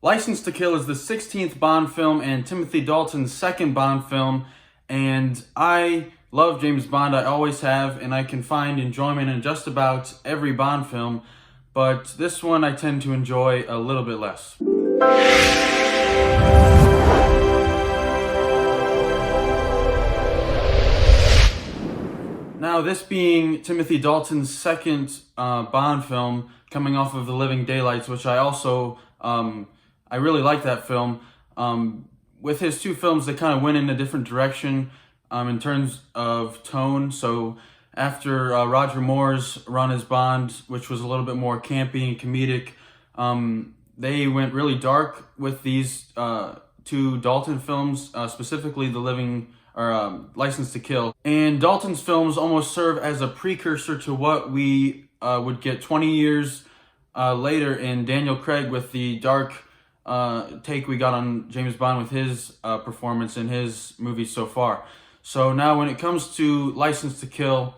License to Kill is the 16th Bond film and Timothy Dalton's second Bond film, and I love James Bond. I always have, and I can find enjoyment in just about every Bond film, but this one I tend to enjoy a little bit less. Now, this being Timothy Dalton's second Bond film, coming off of The Living Daylights, which I also I really like that film. With his two films, they kind of went in a different direction in terms of tone. So after Roger Moore's run as Bond, which was a little bit more campy and comedic, they went really dark with these two Dalton films, specifically The Living License to Kill. And Dalton's films almost serve as a precursor to what we would get 20 years later in Daniel Craig with the dark take we got on James Bond with his performance in his movies so far. So now when it comes to License to Kill,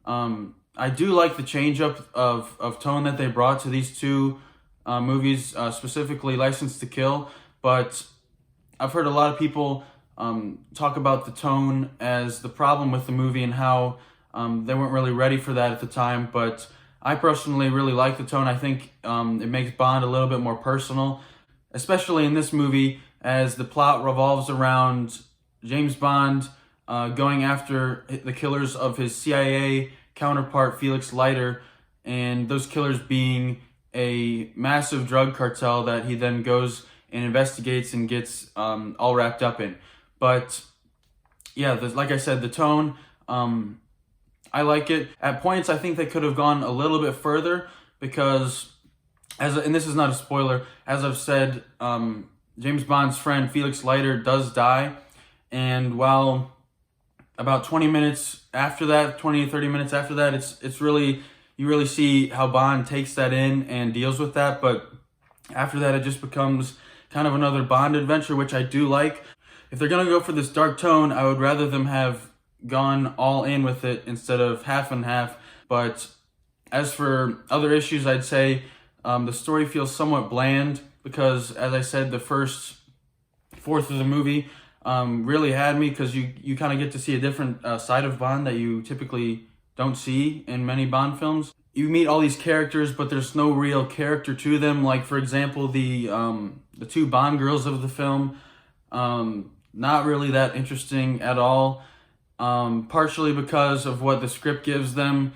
I do like the change up of tone that they brought to these two movies, specifically License to Kill, but I've heard a lot of people talk about the tone as the problem with the movie and how they weren't really ready for that at the time, but I personally really like the tone. I think it makes Bond a little bit more personal, especially in this movie, as the plot revolves around James Bond going after the killers of his CIA counterpart, Felix Leiter, and those killers being a massive drug cartel that he then goes and investigates and gets all wrapped up in. But yeah, like I said, the tone, I like it. At points, I think they could have gone a little bit further because, and this is not a spoiler, as I've said, James Bond's friend Felix Leiter does die, and while about 20 minutes after that, 20 to 30 minutes after that, it's really, you really see how Bond takes that in and deals with that, but after that it just becomes kind of another Bond adventure, which I do like. If they're going to go for this dark tone, I would rather them have gone all in with it instead of half and half. But as for other issues, I'd say the story feels somewhat bland because, as I said, the first fourth of the movie really had me because you kind of get to see a different side of Bond that you typically don't see in many Bond films. You meet all these characters, but there's no real character to them. Like, for example, the two Bond girls of the film, not really that interesting at all. Partially because of what the script gives them.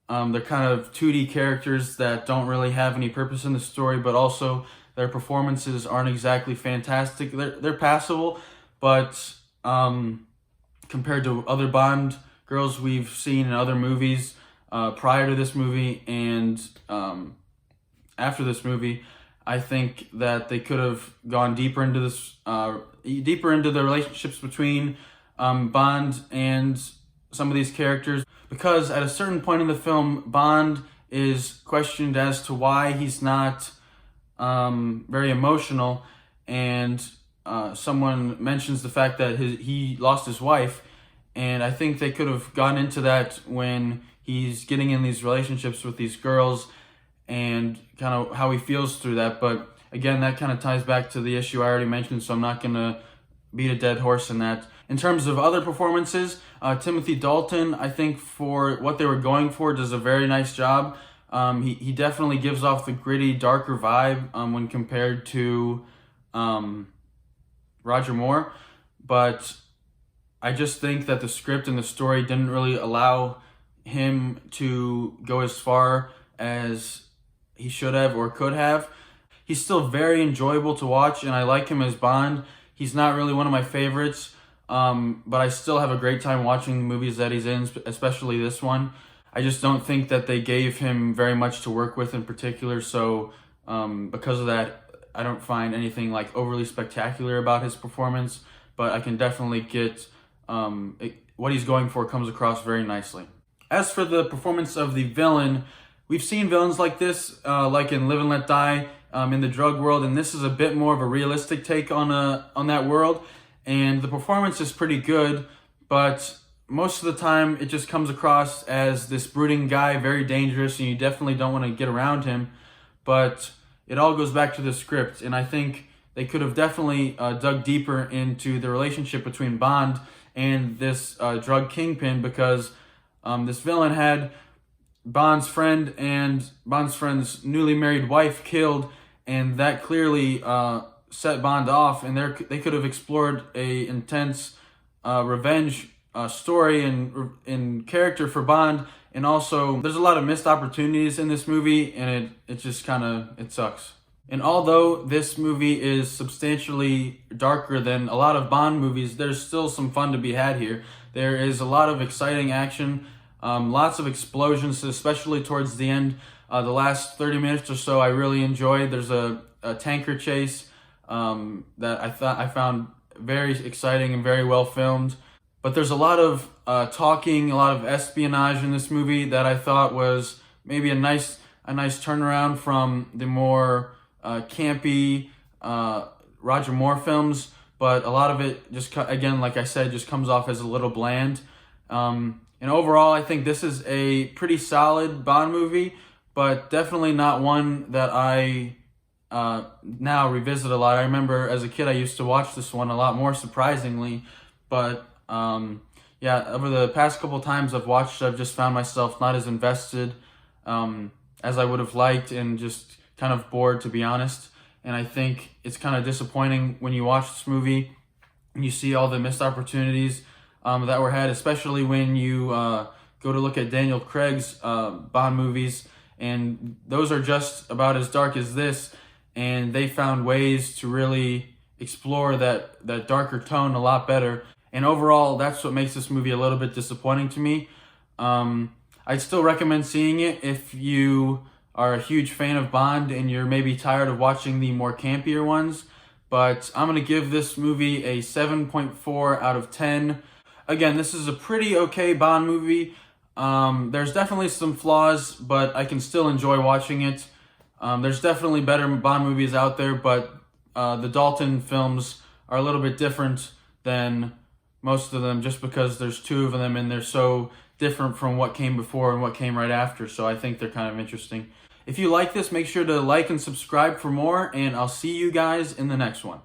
They're kind of 2D characters that don't really have any purpose in the story, but also their performances aren't exactly fantastic. They're passable, but compared to other Bond girls we've seen in other movies prior to this movie and after this movie, I think that they could have gone deeper into this, deeper into the relationships between Bond and some of these characters, because at a certain point in the film, Bond is questioned as to why he's not very emotional, and someone mentions the fact that he lost his wife, and I think they could have gone into that when he's getting in these relationships with these girls and kind of how he feels through that. But again, that kind of ties back to the issue I already mentioned, so I'm not going to beat a dead horse in that. In terms of other performances, Timothy Dalton, I think for what they were going for, does a very nice job. He definitely gives off the gritty, darker vibe when compared to Roger Moore. But I just think that the script and the story didn't really allow him to go as far as he should have or could have. He's still very enjoyable to watch, and I like him as Bond. He's not really one of my favorites, but I still have a great time watching the movies that he's in, especially this one. I just don't think that they gave him very much to work with in particular, so because of that, I don't find anything like overly spectacular about his performance, but I can definitely get what he's going for comes across very nicely. As for the performance of the villain, we've seen villains like this, like in Live and Let Die, in the drug world, and this is a bit more of a realistic take on that world, and the performance is pretty good, but most of the time it just comes across as this brooding guy, very dangerous, and you definitely don't want to get around him. But it all goes back to the script, and I think they could have definitely dug deeper into the relationship between Bond and this drug kingpin, because this villain had Bond's friend and Bond's friend's newly married wife killed, and that clearly set Bond off, and they could have explored a intense revenge story and in character for Bond. And also, there's a lot of missed opportunities in this movie, and it just kind of, it sucks. And although this movie is substantially darker than a lot of Bond movies, there's still some fun to be had here. There is a lot of exciting action, lots of explosions, especially towards the end. The last 30 minutes or so I really enjoyed. There's a tanker chase that I found very exciting and very well filmed. But there's a lot of talking, a lot of espionage in this movie that I thought was maybe a nice turnaround from the more campy Roger Moore films. But a lot of it just, again, like I said, just comes off as a little bland. And overall, I think this is a pretty solid Bond movie, but definitely not one that I now revisit a lot. I remember as a kid I used to watch this one a lot more, surprisingly, but yeah, over the past couple times I've watched it, I've just found myself not as invested as I would have liked, and just kind of bored, to be honest. And I think it's kind of disappointing when you watch this movie and you see all the missed opportunities that were had, especially when you go to look at Daniel Craig's Bond movies, and those are just about as dark as this, and they found ways to really explore that darker tone a lot better. And overall, that's what makes this movie a little bit disappointing to me. I'd still recommend seeing it if you are a huge fan of Bond and you're maybe tired of watching the more campier ones. But I'm going to give this movie a 7.4 out of 10. Again, this is a pretty okay Bond movie. There's definitely some flaws, but I can still enjoy watching it. There's definitely better Bond movies out there, but the Dalton films are a little bit different than most of them, just because there's two of them and they're so different from what came before and what came right after. So I think they're kind of interesting. If you like this, make sure to like and subscribe for more, and I'll see you guys in the next one.